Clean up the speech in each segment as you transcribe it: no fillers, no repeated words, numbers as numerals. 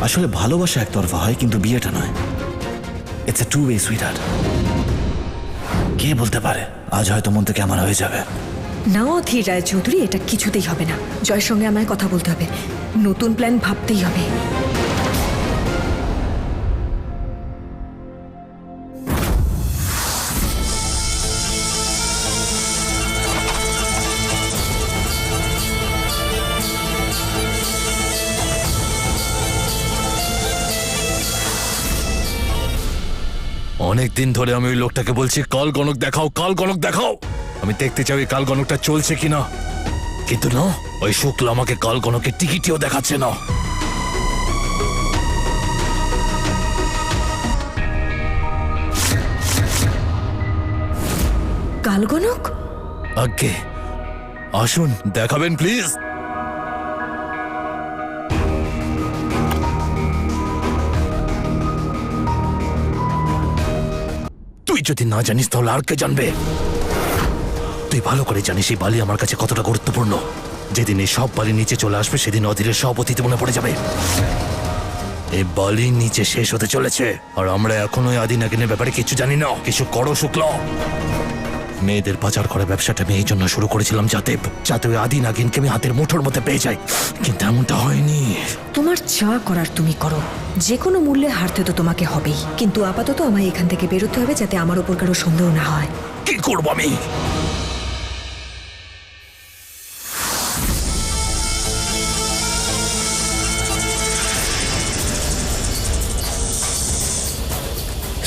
আসলে ভালোবাসা একতরফা হয়, কিন্তু বিয়েটা নয়। It's a two way sweetheart. কে বলতে পারে আজ হয়তো মন থেকে আমার হয়ে যাবে। না অধীর রায় চৌধুরী, এটা কিছুতেই হবে না। জয়ের সঙ্গে আমায় কথা বলতে হবে, নতুন প্ল্যান ভাবতেই হবে। অনেকদিন ধরে আমি ওই লোকটাকে বলছি কাল গণক দেখাও, কাল গণক দেখাও। আমি দেখতে চাই ওই কাল গণকটা চলছে কিনা, কিন্তু না, ওই শুক্লা আমাকে কাল গণকের টিকিটিও দেখাচ্ছে না। কালগণক? আজ্ঞে, আসুন, দেখাবেন প্লিজ। তুই যদি না জানিস তাহলে আর কে জানবে? তুই ভালো করে জানিস এই বালি আমার কাছে কতটা গুরুত্বপূর্ণ। যেদিন এই সব বালি নিচে চলে আসবে সেদিন অধীরের সব অতীত মনে পড়ে যাবে। এই বালি নিচে শেষ হতে চলেছে, আর আমরা এখনো আদি নাগিনের ব্যাপারে কিছু জানি না। কিছু করো শুক্লা। মেয়েদের পাচার করা ব্যবসাটা আমি এই জন্য শুরু করেছিলাম যাতে ওই আদি নাগিনকে আমি হাতের মুঠোর মধ্যে পেয়ে যাই, কিন্তু এমনটা হয়নি। তোমার যা করার তুমি করো, যে কোনো মূল্যে হারতে তো তোমাকে হবেই। কিন্তু আপাতত আমায় এখান থেকে বেরোতে হবে, যাতে আমার ওপর কারো সন্দেহ না হয়। কি করবো আমি?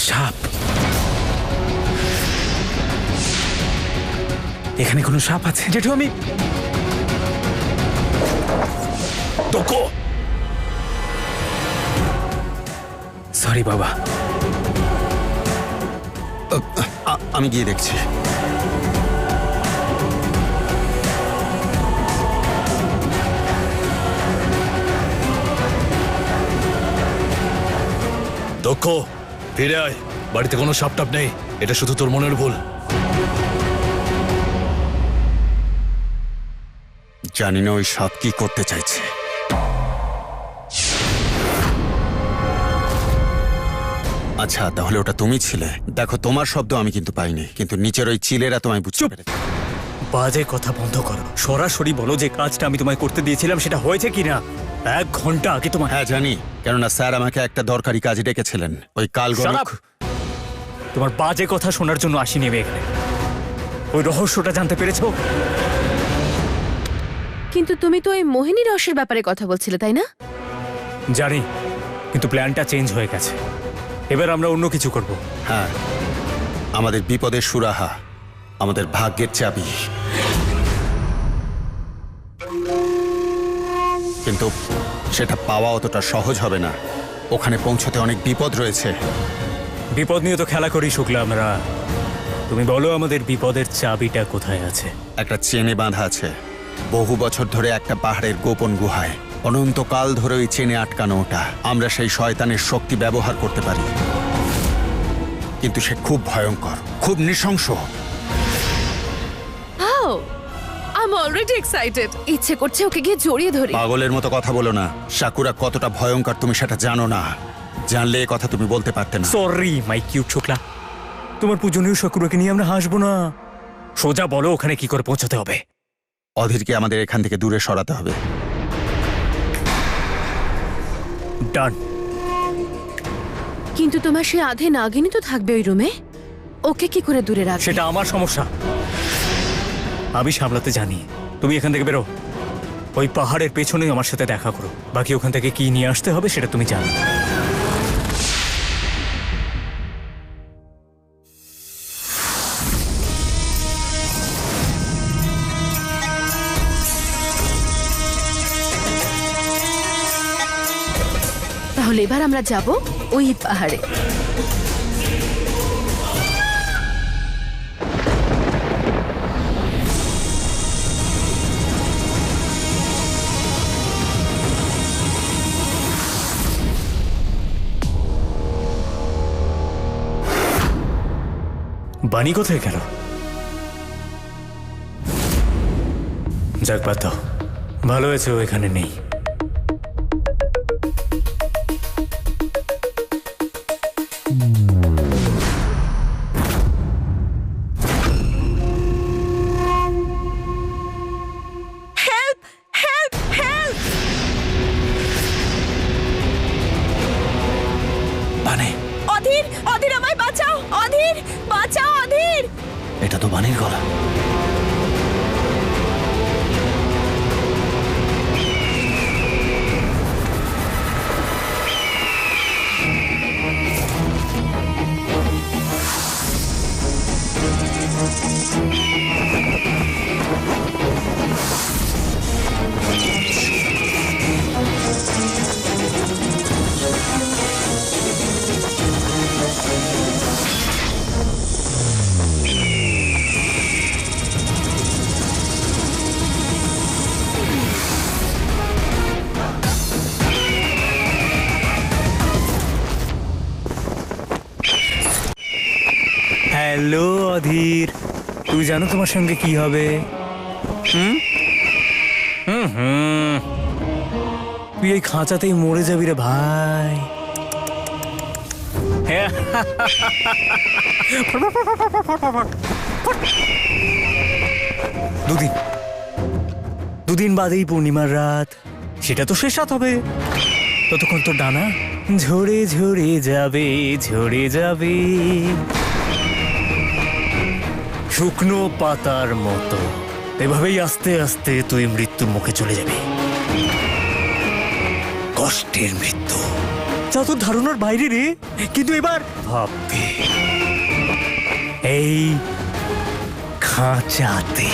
সাপ? এখানে কোনো সাপ আছে? জেঠু, আমি তোকো সরি বাবা। আমি গিয়ে দেখছি। দক্ষ, ফিরে আয়। বাড়িতে কোনো সাপ টাপ নেই, এটা শুধু তোর মনের ভুল। জানি না ওই সাপ কি করতে চাইছে। আচ্ছা, তাহলে ওটা তুমি ছিলে। দেখো, তোমার শব্দ আমি কিন্তু পাইনি, কিন্তু নিচের ওই চিলেরা তোমায় বুঝতে পেরেছে। বাজে কথা বন্ধ করো। সরাসরি বলো যে কাজটা আমি তোমায় করতে দিয়েছিলাম সেটা হয়েছে কিনা। 1 ঘন্টা আগে তোমার। হ্যাঁ জানি, কেননা স্যার আমাকে একটা দরকারি কাজে ডেকেছিলেন। ওই কাল Shut গণক। up! তোমার বাজে কথা শোনার জন্য আসিনি আমি এখানে। ওই রহস্যটা জানতে পেরেছো? কিন্তু তুমি তো ওই মোহিনী রসের ব্যাপারে কথা বলছিলে, তাই না? জানি, কিন্তু প্ল্যানটা চেঞ্জ হয়ে গেছে। এবার আমরা অন্য কিছু করব। হ্যাঁ, আমাদের বিপদের সুরাহা, আমাদের ভাগ্যের চাবি। কিন্তু সেটা পাওয়া অতটা সহজ হবে না। ওখানে পৌঁছতে অনেক বিপদ রয়েছে। বিপদ নিয়ে তো খেলা করি শুক্লা আমরা। তুমি বলো আমাদের বিপদের চাবিটা কোথায় আছে? একটা চেনে বাঁধা আছে, বহু বছর ধরে একটা পাহাড়ের গোপন গুহায়। অনন্তকাল ধরে ওই চেনে আটকানো ওটা। আমরা সেই শয়তানের শক্তি ব্যবহার করতে পারি, কিন্তু সে খুব ভয়ঙ্কর, খুব নৃশংস। How I am already excited. ইচ্ছে করছে ওকে গিয়ে জড়িয়ে ধরি। পাগলের মতো কথা বলো না। সাকুরা কতটা ভয়ঙ্কর তুমি সেটা জানো না। জানলে এ কথা তুমি বলতে পারতে না। সরি মাই কিউট শুক্লা, তোমার পূজনীয় শকুরকে নিয়ে আমরা হাসবো না। সোজা বলো ওখানে কি করে পৌঁছাতে হবে? অধীরকে আমাদের এখান থেকে দূরে সরাতে হবে। ডান। কিন্তু তোমার সে আধে নাগিনী তো থাকবে ওই রুমে, ওকে কি করে দূরে রাখবে? সেটা আমার সমস্যা, আমি সামলাতে জানি। তুমি এখান থেকে বেরো, ওই পাহাড়ের পেছনেই আমার সাথে দেখা করো। বাকি ওখান থেকে কি নিয়ে আসতে হবে সেটা তুমি জানো। তাহলে এবার আমরা যাব ওই পাহাড়ে। বানি কোথায় গেল? যাক, বাদ দাও। ভালো হয়েছে ও এখানে নেই। এটা তো বাণীর গলা। হ্যালো অধীর, তুই জানো তোমার সঙ্গে কি হবে? হুম হুম হুম তুই এই খাঁচাতেই মরে যাবি রে ভাই। দুদিন বাদেই পূর্ণিমার রাত, সেটা তো শেষ রাত হবে। ততক্ষণ তো ডানা ঝরে ঝরে যাবে, ঝরে যাবে শুকনো পাতার মতো। এভাবেই আস্তে আস্তে তুই মৃত্যুর মুখে চলে যাবি। কষ্টের মৃত্যু, যা তোর ধারণার বাইরে রে। কিন্তু এবার ভাববে এই খাঁচাতে।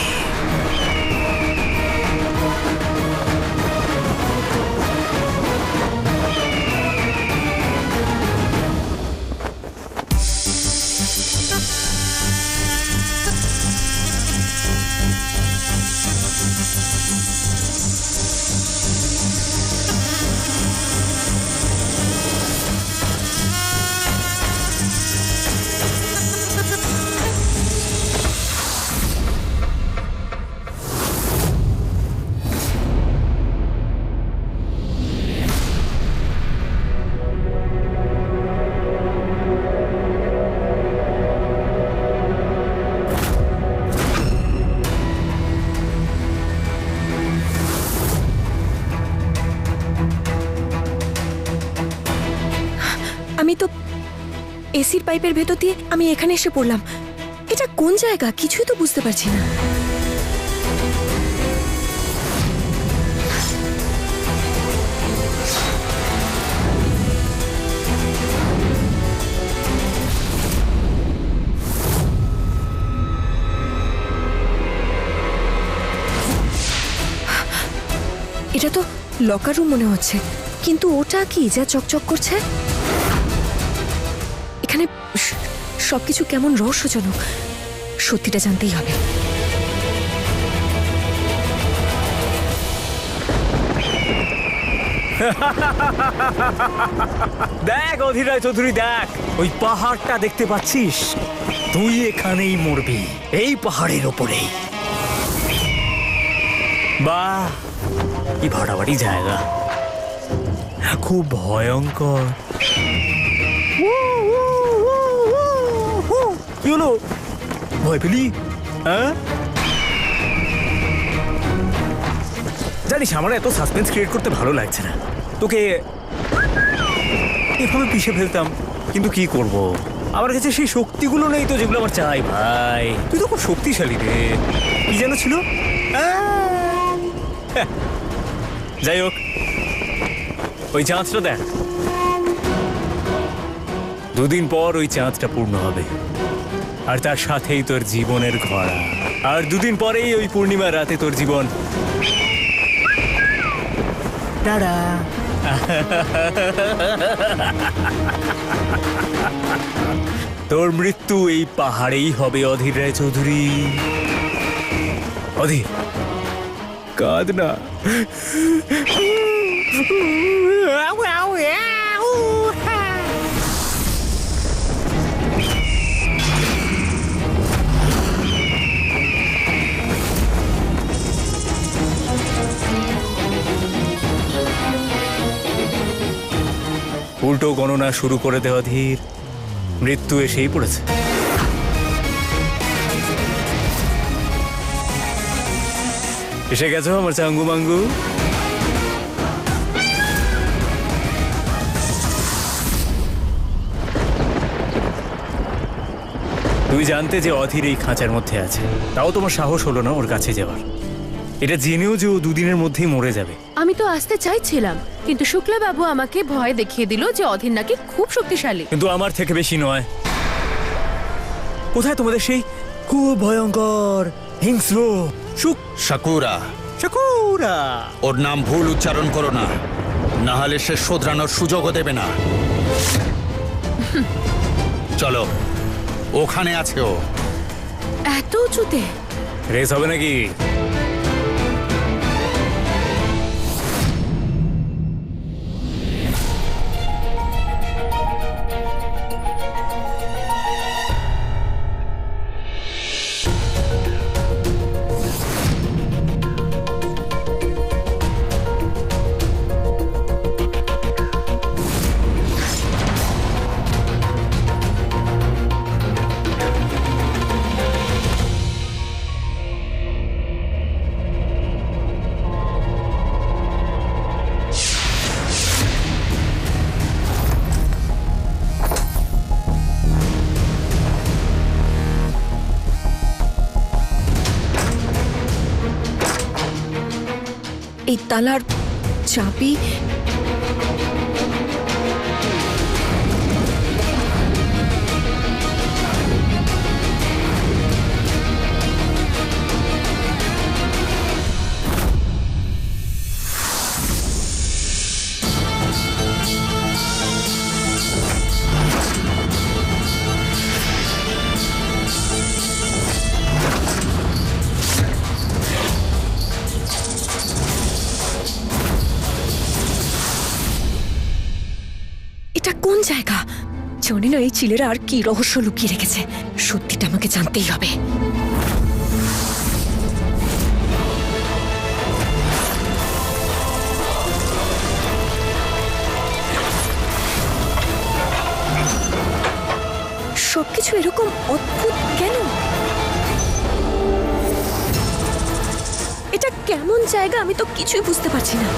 আমি তো এসির পাইপের ভেতর দিয়ে আমি এখানে এসে পড়লাম। এটা কোন জায়গা কিছুই তো বুঝতে পারছি না। এটা তো লকার রুম মনে হচ্ছে, কিন্তু ওটা কি যা চকচক করছে? এখানে সবকিছু কেমন রহস্যজনক, সত্যিটা জানতেই হবে। দেখ অধীর রায় চৌধুরী, দেখ ওই পাহাড়টা দেখতে পাচ্ছিস? তুই এখানেই মরবি, এই পাহাড়ের ওপরেই। বাহ, কি ভাড়াবাড়ি জায়গা, খুব ভয়ঙ্কর। কি হলো, ভয় পেলি? হ্যাঁ, জানিস আমার এত সাসপেন্স ক্রিয়েট করতে ভালো লাগছে না। তোকে এভাবে পিষে ফেলতাম, কিন্তু কি করব, আমার কাছে সেই শক্তিগুলো নেই তো যেগুলো আমার চাই। ভাই তুই তো খুব শক্তিশালী রে। কি যেন ছিল? যাই হোক, ওই চাঁদটা দেখ, দুদিন পর ওই চাঁদটা পূর্ণ হবে, আর তার সাথেই তোর জীবনের ঘোড়া। আর দুদিন পরেই ওই পূর্ণিমা রাতে তোর জীবন টাটা। তোর মৃত্যু এই পাহাড়েই হবে অধীর রায় চৌধুরী। অধীর, কাঁদ না। উল্টো গণনা শুরু করে দে অধীর, মৃত্যু এসেই পড়েছে। এসে গেছো আমার চাঙ্গু মাঙ্গু। তুমি জানতে যে অধীর এই খাঁচার মধ্যে আছে, তাও তোমার সাহস হলো না ওর কাছে যাওয়ার। এটা জেনেও যে ও দুদিনের মধ্যেই মরে যাবে। আমি তো আসতে চাইছিলাম, কিন্তু শুক্লা বাবু আমাকে ভয় দেখিয়ে দিল যে অধীর নাকি খুব শক্তিশালী। কিন্তু আমার থেকে বেশি নয়। কোথায় তোমাদের সেই খুব ভয়ঙ্কর হিংস্র সাকুরা, শুকুরা? ওর নাম ভুল উচ্চারণ করো না, না হলে সে শোধরানোর সুযোগও দেবে না। চলো, ওখানে আছে ও। এত উঁচুতে? রেস হবে নাকি? এই তালার চাবি এটা কোন জায়গা? জানি না এই চিলেরা আর কি রহস্য লুকিয়ে রেখেছে। সত্যিটা আমাকে জানতেই হবে। সবকিছু এরকম অদ্ভুত কেন? এটা কেমন জায়গা আমি তো কিছুই বুঝতে পারছি না।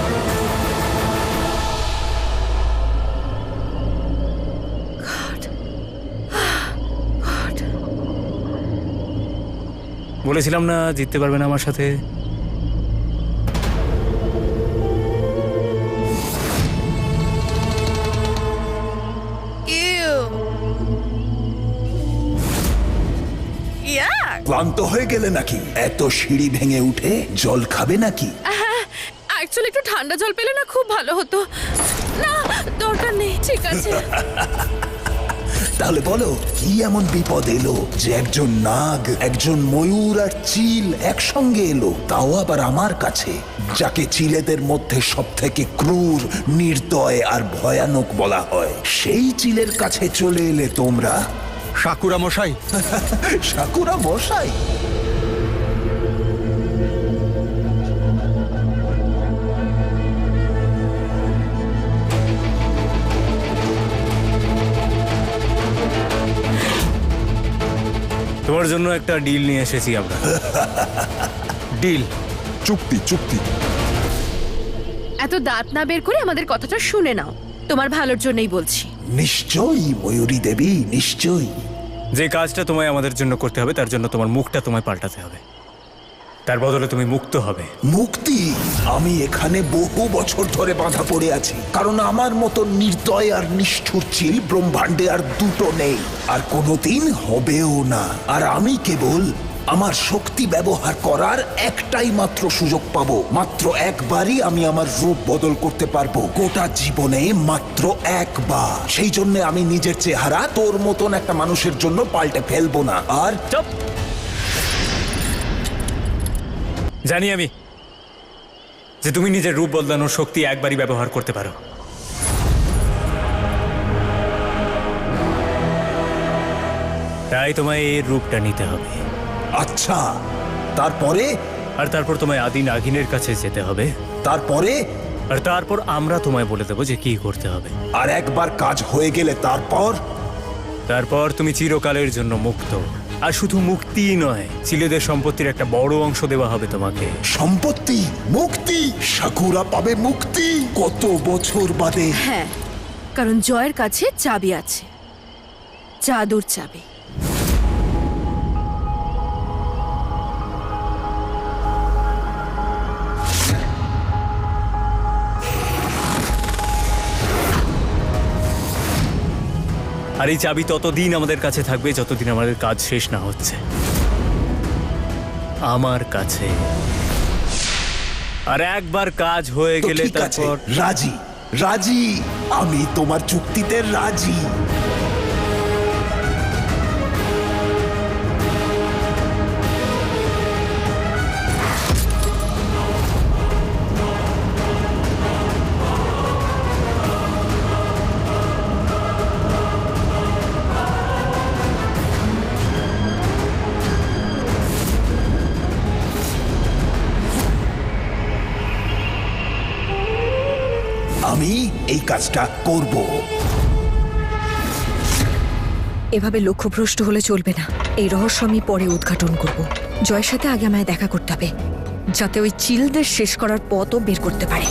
বলেছিলাম না জিততে পারবে না আমার সাথে। ক্লান্ত হয়ে গেলে নাকি? এত সিঁড়ি ভেঙে উঠে জল খাবে নাকি? অ্যাকচুয়ালি একটু ঠান্ডা জল পেলে না খুব ভালো হতো। না, দরকার নেই, ঠিক আছে। তাহলে বলো, কি এমন বিপদ এলো যে একজন নাগ, একজন ময়ূর আর চিল একসঙ্গে এলো, তাও আবার আমার কাছে, যাকে চিলেদের মধ্যে সব থেকে ক্রূর, নির্দয় আর ভয়ানক বলা হয়, সেই চিলের কাছে চলে এলে তোমরা? সাকুরা মশাই। সাকুরা মশাই? তোমার জন্য একটা ডিল নিয়ে এসেছি আমরা। ডিল? চুক্তি চুক্তি। এত দাঁত না বের করে আমাদের কথাটা শুনে নাও, তোমার ভালোর জন্যই বলছি। নিশ্চয়ই ময়ূরী দেবী, নিশ্চয়ই। যে কাজটা তোমায় আমাদের জন্য করতে হবে তার জন্য তোমার মুখটা তোমায় পাল্টাতে হবে। তার বদলে তুমি মুক্ত হবে। মুক্তি? আমি এখানে বহু বছর ধরে বাঁধা পড়ে আছি, কারণ আমার মতো নির্দয় আর নিষ্ঠুর চিল ব্রহ্মাণ্ডে আর দুটো নেই, আর কোনোদিন হবেও না। আর আমি কেবল আমার শক্তি ব্যবহার করার একটাই মাত্র সুযোগ পাবো। মাত্র একবারই আমি আমার রূপ বদল করতে পারবো, গোটা জীবনে মাত্র একবার। সেই জন্য আমি নিজের চেহারা তোর মতন একটা মানুষের জন্য পাল্টে ফেলবো না। আর চুপ! জানি আমি যে তুমি নিজের রূপ বদলানোর শক্তি একবারই ব্যবহার করতে পারো। তাই তোমায় এই রূপটা নিতে হবে। আচ্ছা, তারপরে? আর তারপর তোমায় আদি নাগিনের কাছে যেতে হবে। তারপরে? আর তারপর আমরা তোমায় বলে দেবো যে কি করতে হবে। আর একবার কাজ হয়ে গেলে তারপর? তারপর তুমি চিরকালের জন্য মুক্ত। আর শুধু মুক্তিই নয়, চিলেদের সম্পত্তির একটা বড় অংশ দেওয়া হবে তোমাকে। সম্পত্তি? মুক্তি? সাকুরা পাবে মুক্তি? কত বছর বাদে? হ্যাঁ, কারণ জয়ের কাছে চাবি আছে, জাদুর চাবি। আর এই চাবি ততদিন আমাদের কাছে থাকবে যতদিন আমাদের কাজ শেষ না হচ্ছে আমার কাছে। আর একবার কাজ হয়ে তো গেলে ঠিক আছে, তারপর রাজি রাজি, আমি তোমার চুক্তিতে রাজি। আমি এই কাজটা করব। এভাবে লক্ষ্যভ্রষ্ট হলে চলবে না। এই রহস্য আমি পরে উদ্ঘাটন করব। জয়ের সাথে আগে আমায় দেখা করতে হবে, যাতে ওই চিলদের শেষ করার পথও বের করতে পারে।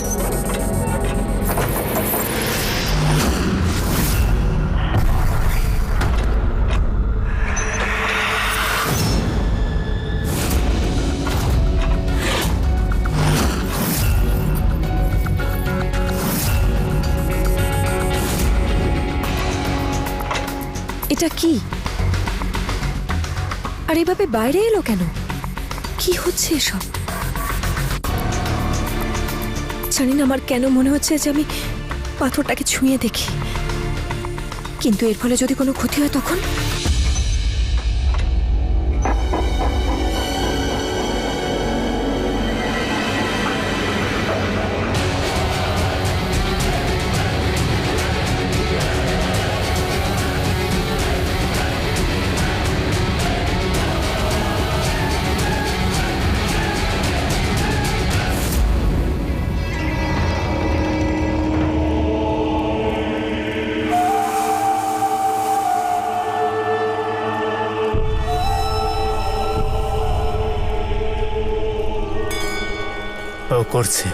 এটা কি? আর এভাবে বাইরে এলো কেন? কি হচ্ছে এসব? জানি না আমার কেন মনে হচ্ছে যে আমি পাথরটাকে ছুঁয়ে দেখি, কিন্তু এর ফলে যদি কোনো ক্ষতি হয় তখন? ও করছে।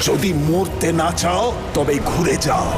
যদি মরতে না চাও তবে ঘুরে যাও।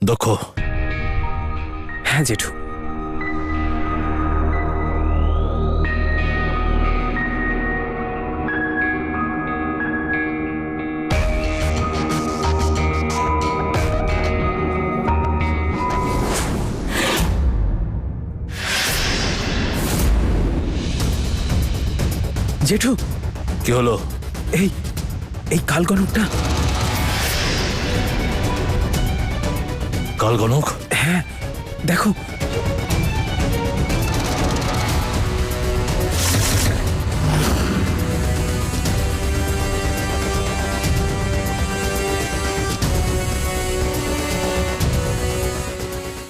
দক্ষ, হ্যাঁ জেঠু। জেঠু, কি হলো? এই কালগণকটা। কালগণক? হ্যাঁ, দেখো।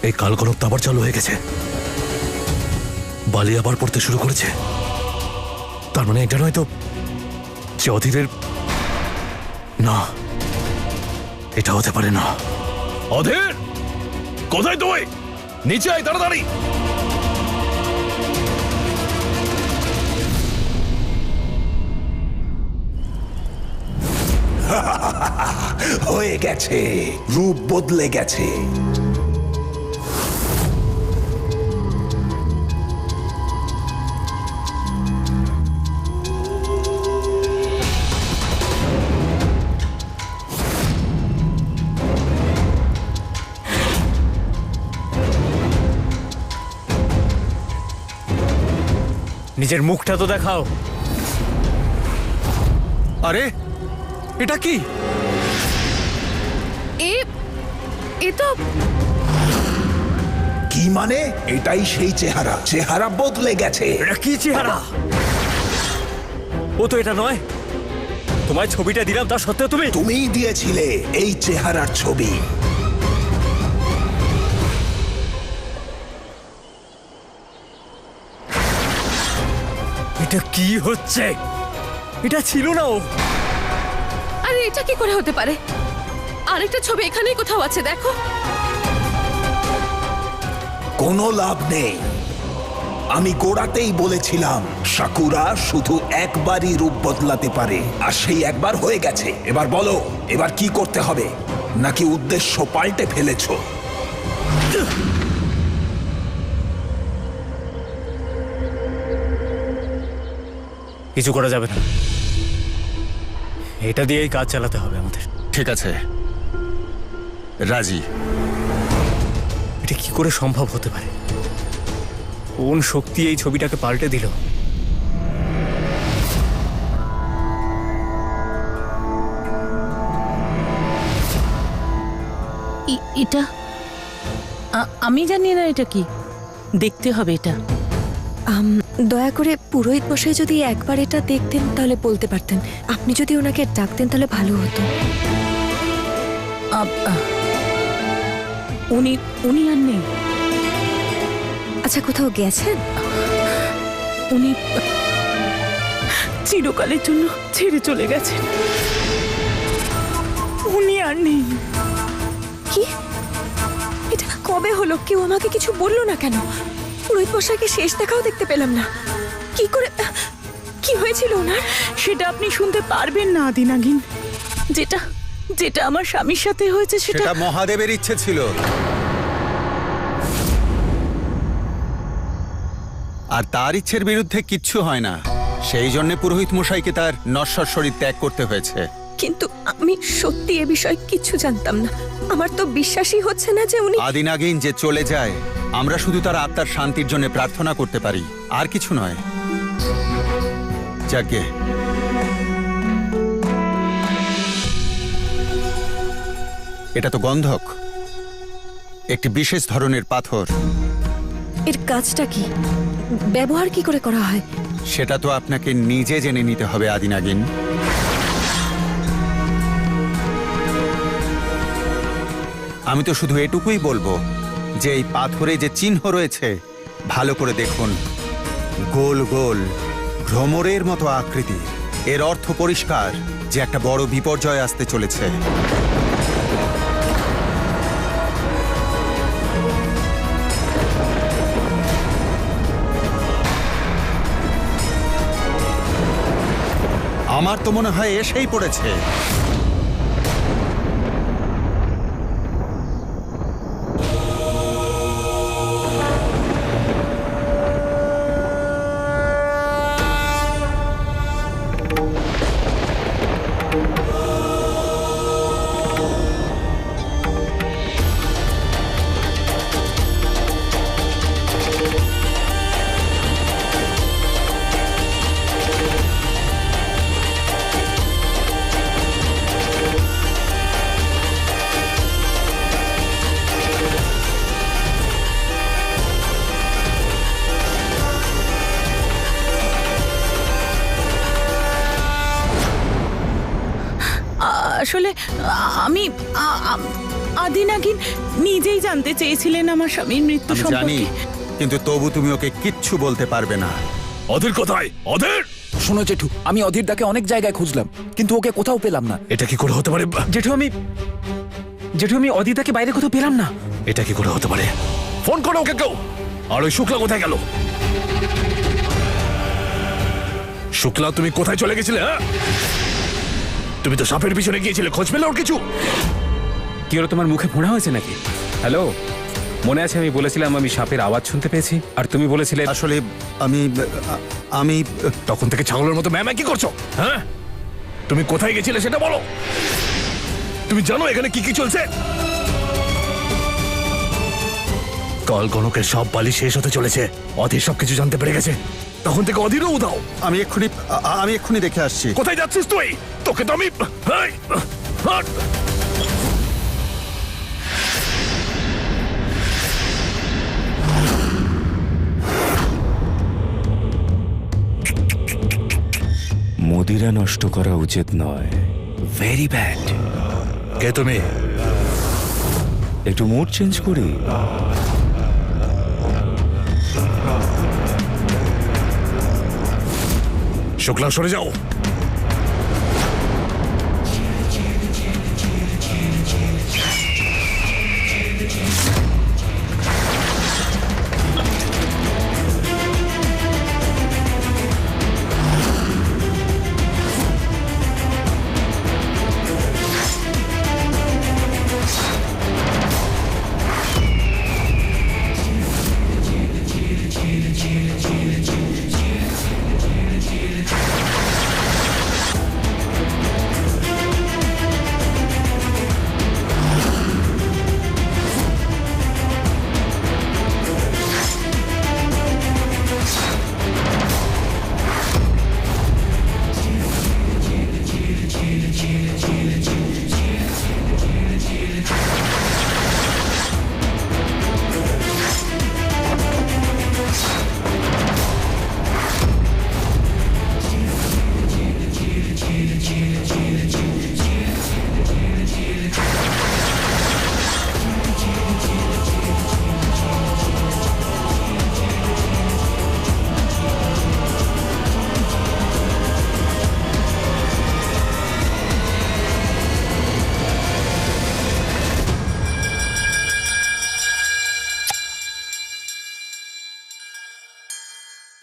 এই কালগণক তো আবার চালু হয়ে গেছে। বালি আবার পড়তে শুরু করেছে। তার মানে এটা নয় তো যে অধীরের? না, এটা হতে পারে না। অধীর, কোথায় তুই? নিচে আয় তাড়াতাড়ি। হয়ে গেছে, রূপ বদলে গেছে। নিজের মুখটা তো দেখাও। আরে এটা কি? এ তো কি মানে? এটাই সেই চেহারা, চেহারা বদলে গেছে। এটা কি চেহারা? ও তো এটা নয়। তোমায় ছবিটা দিলাম, তা সত্ত্বেও তুমি তুমিই দিয়েছিলে এই চেহারার ছবি। এটা কি হচ্ছে? এটা ছিল না ও। আরে এটা কি করে হতে পারে? আরেকটা ছবি এখানেই কোথাও আছে, দেখো। কোনো লাভ নেই। আমি গোড়াতেই বলেছিলাম সাকুরা শুধু একবারই রূপ বদলাতে পারে, আর সেই একবার হয়ে গেছে। এবার বলো, এবার কি করতে হবে? নাকি উদ্দেশ্য পাল্টে ফেলেছো? কিছু করা যাবে না, এটা দিয়েই কাজ চালাতে হবে আমাদের। ঠিক আছে, রাজি। এটা কি করে সম্ভব হতে পারে? কোন শক্তি এই ছবিটাকে পাল্টে দিল? এটা আমি জানি না এটা কি, দেখতে হবে এটা। দয়া করে পুরোহিত মশাই যদি একবার এটা দেখতেন তাহলে বলতে পারতেন। আপনি যদি ওনাকে ডাকতেন তাহলে ভালো হতো। উনি উনি আর নেই। আচ্ছা, কোথাও গেছেন? উনি চিরকালের জন্য ছেড়ে চলে গেছেন। উনি আর নেই। কি? এটা কবে হলো? কেউ আমাকে কিছু বললো না কেন? পুরোহিত মশাইকে শেষ দেখাও দেখতে পেলাম না। কি করে, কি হয়েছিল ওনার? সেটা আপনি শুনতে পারবেন না আদিনাগিন। যেটা যেটা আমার স্বামীর সাথে হয়েছে সেটা সেটা মহাদেবের ইচ্ছে ছিল, আর তার ইচ্ছের বিরুদ্ধে কিচ্ছু হয় না। সেই জন্য পুরোহিত মশাইকে তার নশ্বর শরীর ত্যাগ করতে হয়েছে। কিন্তু আমি সত্যি এ বিষয়ে কিছু জানতাম না। আমার তো বিশ্বাসই হচ্ছে না যে উনি। আদিনাগিন যে চলে যায়, আমরা শুধু তার আত্মার শান্তির জন্য প্রার্থনা করতে পারি, আর কিছু নয়। যাকে এটা তো গন্ধক, একটি বিশেষ ধরনের পাথর। এর কাজটা কি? ব্যবহার কি করে করা হয়? সেটা তো আপনাকে নিজে জেনে নিতে হবে আদিনাগিন। আমি তো শুধু এটুকুই বলবো যে এই পাথরে যে চিহ্ন রয়েছে ভালো করে দেখুন। গোল গোল ভ্রমরের মতো আকৃতি। এর অর্থ পরিষ্কার যে একটা বড় বিপর্যয় আসতে চলেছে। আমার তো মনে হয় এসেই পড়েছে। আসলে আমি আদিনাগিন নিজেই জানতে চেয়েছিলেন আমার স্বামীর মৃত্যু আমি জানি, সম্পর্কে। কিন্তু তবু তুমি ওকে কিচ্ছু বলতে পারবে না। অধীর কোথায়? অধীর! শোনো জেঠু, আমি অধীরদাকে অনেক জায়গায় খুঁজলাম কিন্তু ওকে কোথাও পেলাম না। এটা কি করে হতে পারে? জেঠু, জেঠু আমি অদিতাকে বাইরে কোথাও পেলাম না। এটা কি করে হতে পারে? ফোন করো ওকে কেউ। আর ওই শুক্লা কোথায় গেল? শুক্লা, তুমি কোথায় চলে গেছিলে? হ্যাঁ, তুমি তো সাপের পিছনে গিয়েছিলে, খোঁজ পেলে ওর কিছু? কি হলো, তোমার মুখে ফোঁড়া হয়েছে নাকি? হ্যালো, মনে আছে আমি বলেছিলাম আমি সাপের আওয়াজ শুনতে পেয়েছি, আর তুমি বলেছিলে আসলে আমি তখন থেকে ছাগলের মতো ম্যাম কি করছো? হ্যাঁ, তুমি কোথায় গেছিলে সেটা বলো। তুমি জানো এখানে কি কি চলছে? কাল গণকের সব বালি শেষ হতে চলেছে। অধীর সবকিছু জানতে পেরে গেছে। তখন থেকে অধীরও উদাও। আমি এক্ষুনি দেখে আসছি। কোথায় যাচ্ছিস তুই? তোকে তো আমি হেই, হাট! মদিরা নষ্ট করা উচিত নয়, ভেরি ব্যাড। কে তুমি? একটু মুড চেঞ্জ করি। শুক্লা, সরে যাও।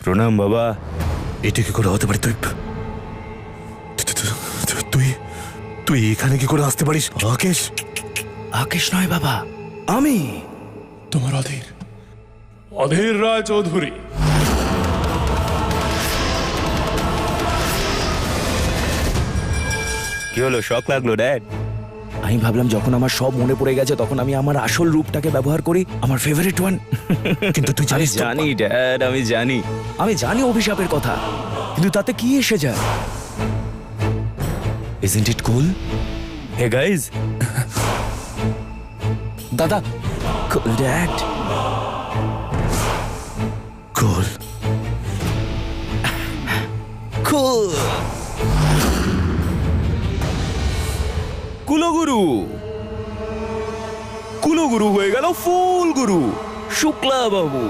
প্রণাম বাবা। এটা কি করে হতে পারে? তুই তুই এখানে কি করে আসতে পারিস? আকেশ? আকেশ নয় বাবা, আমি। তোমার অধীর রায় চৌধুরী। কি হলো, শক লাগলো ড্যাড? আমি ভাবলাম যখন আমার সব মনে পড়ে গেছে তখন আমি আমার আসল রূপটাকে ব্যবহার করি, আমার ফেভারিট ওয়ান। কিন্তু তুই জানিস তো- জানি ড্যাড, আমি জানি অভিশাপের কথা, কিন্তু তাতে কি এসে যায়? Isn't it cool? Hey guys. দাদা, cool dad. Cool. Cool. কুলগুরু হয়ে গেল ফুল গুরু, শুক্লা বাবু।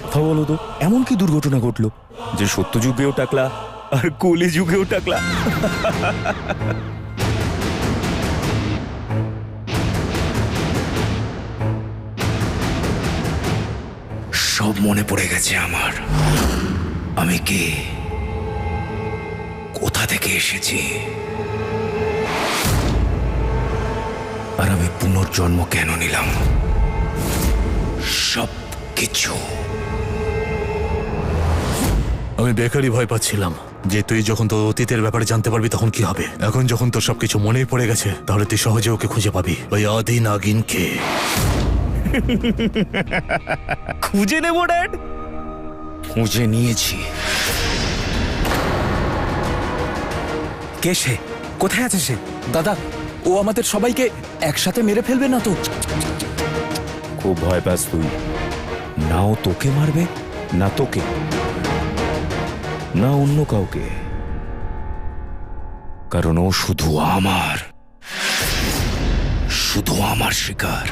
কথা বলো তো, এমন কি দুর্ঘটনা ঘটলো যে সত্য যুগেও টাকলা আর কলি যুগেও টাকলা? সব মনে পড়ে গেছে আমার। আমি কে, কোথা থেকে এসেছি, আর আমি পুনর্জন্ম কেন নিলাম, সব কিছু। আমি বেকারই ভয় পাচ্ছিলাম যে তুই যখন তোর অতীতের ব্যাপারে জানতে পারবি তখন কি হবে। এখন যখন তোর সবকিছু মনেই পড়ে গেছে তাহলে তুই সহজে ওকে খুঁজে পাবি। ওই আদি নাগিনকে খুঁজে নেব ড্যাড। খুঁজে নিয়েছি। কে সে? কোথায় আছে সে? দাদা, ও আমাদের সবাইকে একসাথে মেরে ফেলবে না তো? খুব ভয় পাস তুই। না ও তোকে মারবে, না তোকে, না অন্য কাউকে, কারণ ও শুধু আমার শিকার।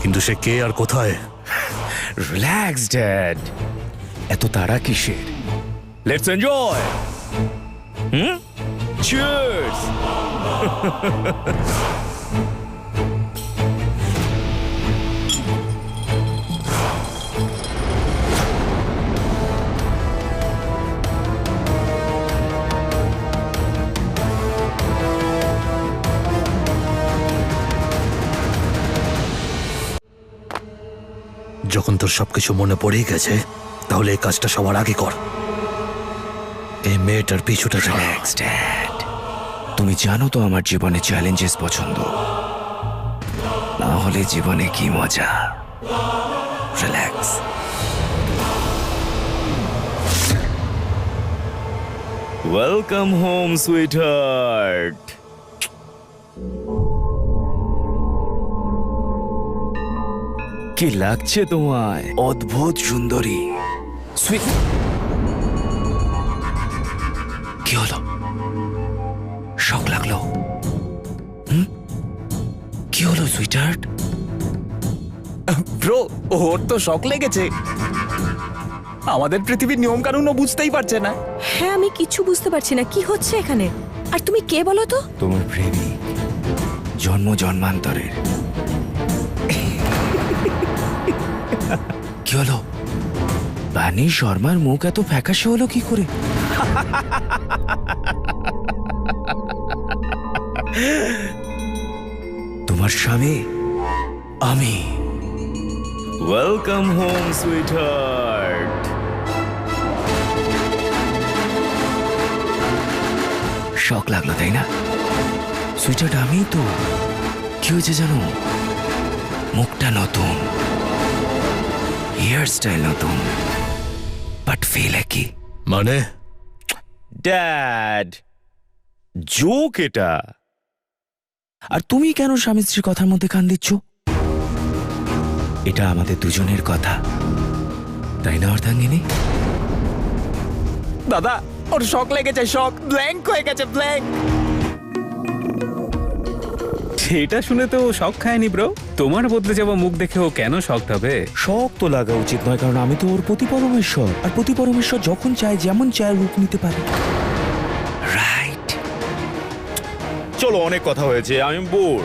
কিন্তু সে কে আর কোথায়? রিল্যাক্স ড্যাড, এত তাড়া কিসের? Let's enjoy. চিয়ার্স। যখন তোর সবকিছু মনে পড়েই গেছে, তাহলে এই কাজটা সবার আগে কর। এই মেয়েটার পিছুটা ছাড়া। রিল্যাক্স ড্যাড, তুমি জানো তো আমার জীবনে চ্যালেঞ্জেস পছন্দ, না হলে জীবনে কি মজা। রিল্যাক্স। Welcome home sweetheart. কি লাগছে তোমায়? অদ্ভুত সুন্দরী। সুইট, কি হলো? শক লাগলো? কি হলো সুইটহার্ট? ব্রো, ওর তো শক লেগেছে। আমাদের পৃথিবীর নিয়ম কানুনও বুঝতেই পারছে না। হ্যাঁ, আমি কিছু বুঝতে পারছি না কি হচ্ছে এখানে। আর তুমি কে বলো তো? তোমার প্রেমিক, জন্ম জন্মান্তরের। কি হলো? বাণী শর্মার মুখ এত ফ্যাকাশে হলো কি করে? তোমার স্বামী আমি। Welcome home sweetheart. শক লাগলো তাই না? সুইটার আমি তো। কি হয়েছে জানো? মুখটা নতুন, হেয়ার স্টাইল নতুন, বাট ফিল একই। মানে ড্যাড, জোক এটা। আর তুমি কেন স্বামী স্ত্রীর কথার মধ্যে কান দিচ্ছ? এটা আমাদের দুজনের কথা, তাই না অর্ধাঙ্গিনী? দাদা, ওর শক লেগেছে, শক ব্ল্যাঙ্ক হয়ে গেছে, ব্ল্যাঙ্ক। সেটা শুনে তো ও শক খায়নি ব্রো। তোমার বদলে যাওয়া মুখ দেখে ও কেন শকড হবে? শখ তো লাগা উচিত নয়, কারণ আমি তো ওর প্রতি পরমেশ্বর, আর প্রতি পরমেশ্বর যখন চায় যেমন চায় রূপ নিতে পারে। রাইট। চলো, অনেক কথা হয়েছে, আমি বোর।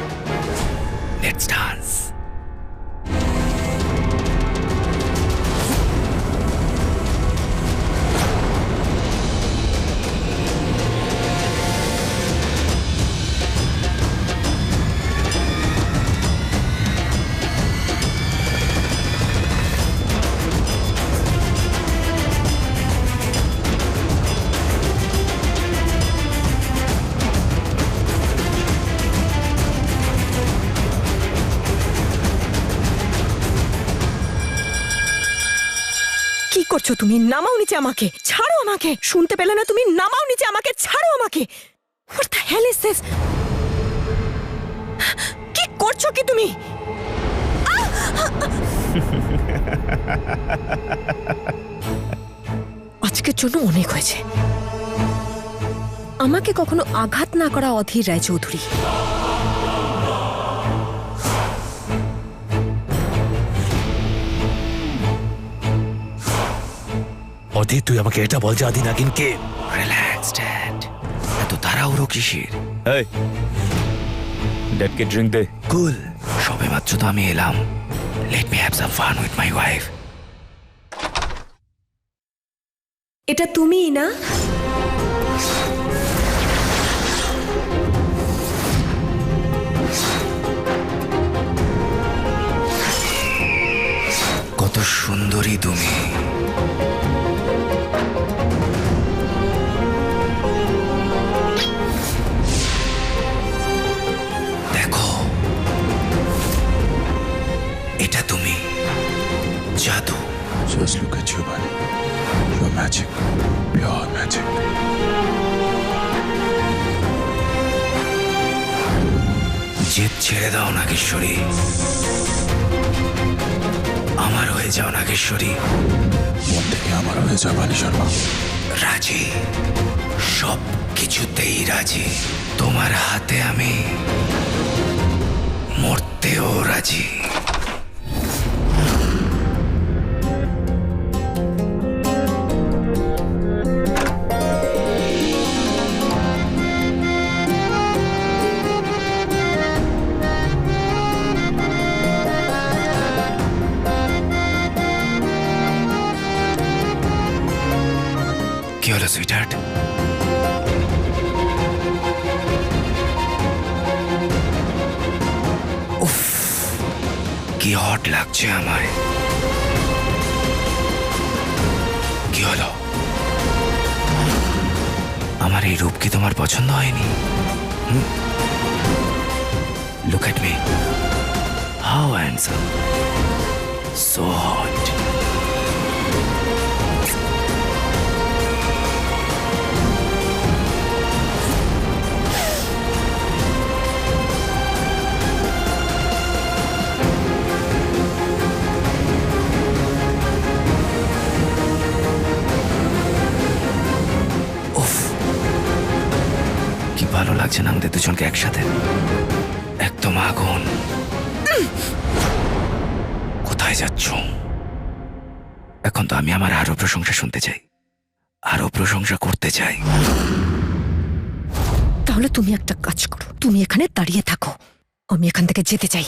Let's dance. কি করছো তুমি? নামাও নিচে আমাকে, ছাড়ো আমাকে। শুনতে পেলে না তুমি? নামাও নিচে আমাকে, ছাড়ো আমাকে। What the hell is this? কি করছো কি তুমি? আজকের জন্য অনেক হয়েছে। আমাকে কখনো আঘাত না করা অধীর রায়চৌধুরী। অধীর, তুই আমাকে এটা বল যে আদি নাগিন কে? রিল্যাক্স ড্যাড, এত তাড়াহুড়ো কিসের? এই, ড্যাডকে ড্রিঙ্ক দে। কুল, সবে মাত্র তো আমি এলাম। Let me have some fun with my wife. এটা তুমিই না? কত সুন্দরী তুমি। দেখো, এটা তুমি। জাদু। Just look at you, buddy. You're magic. Pure magic. জেদ ছেড়ে দাও নাগেশ্বরী, আমার হয়ে যাও নাগেশ্বরী। মন থেকে আমার হয়ে যা বাণী শর্মা। রাজি, সব কিছুতেই রাজি। তোমার হাতে আমি মরতেও রাজি। হলো সুইটহার্ট? উফ, কি হট লাগছে আমায়। কি হলো? আমার এই রূপ কি তোমার পছন্দ হয়নি? Look at me, how handsome, so hot. ভালো লাগছে না আমাদের দুজনকে একসাথে? একদম আগুন। কোথায় যাচ্ছ? এখন তো আমি আমার আরো প্রশংসা শুনতে চাই, আরো প্রশংসা করতে চাই। তাহলে তুমি একটা কাজ করো, তুমি এখানে দাঁড়িয়ে থাকো, আমি এখান থেকে যেতে চাই।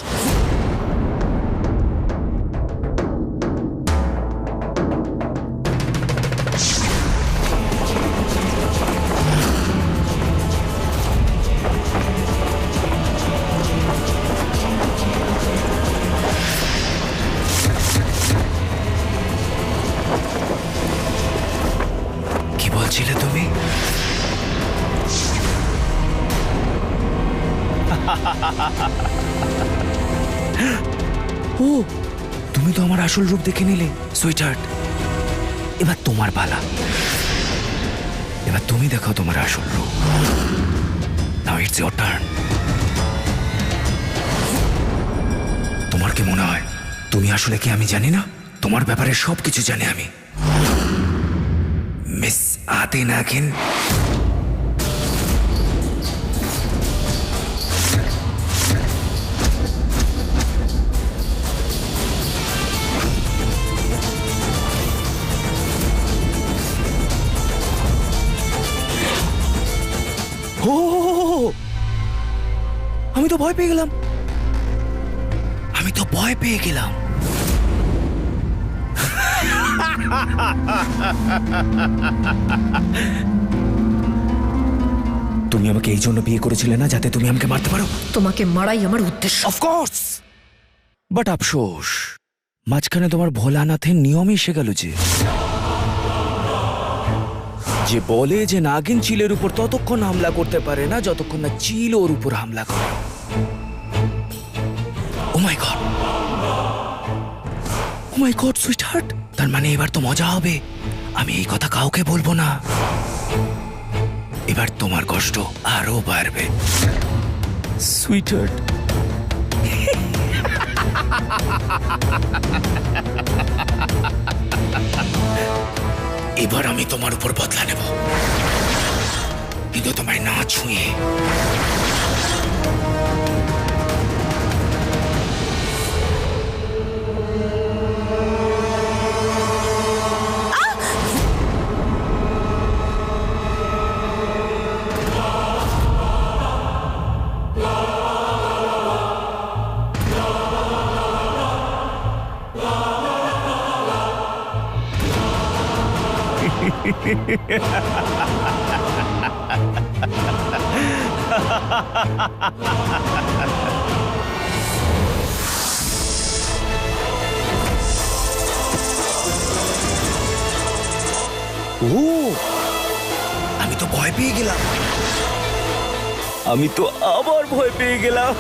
ছিলে তুমি? ও, তুমি তো আমার আসল রূপ দেখে নিলে সুইটহার্ট। এবার তোমার পালা, এবার তুমি দেখো তোমার আসল রূপ। Now it's your turn. তোমার কি মনে হয় তুমি আসলে কি আমি জানি না? তোমার ব্যাপারে সবকিছু জানি আমি, মিস আদি নাগিন। আমি তো ভয় পেয়ে গেলাম, আমি তো ভয় পেয়ে গেলাম। তুমি আমাকে এই জন্য বিয়ে করেছিলে না যাতে তুমি আমাকে মারতে পারো? তোমাকে মারাই আমার উদ্দেশ্য। অফকোর্স, বাট আফসোস মাঝখানে তোমার ভোলানাথের নিয়ম এসে গেল যে বলে যে নাগিন চিলের উপর ততক্ষণ হামলা করতে পারে না যতক্ষণ না চিল ওর উপর হামলা করে। ও মাই গড, ও মাই গড সুইটহার্ট, তার মানে এবার তো মজা হবে। আমি এই কথা কাউকে বলবো না। এবার তোমার কষ্ট আরো বাড়বে সুইটহার্ট। এবার আমি তোমার উপর বদলা নেব, কিন্তু তোমায় না ছুঁয়ে। আমি তো ভয় পেয়ে গেলাম, আমি তো আবার ভয় পেয়ে গেলাম।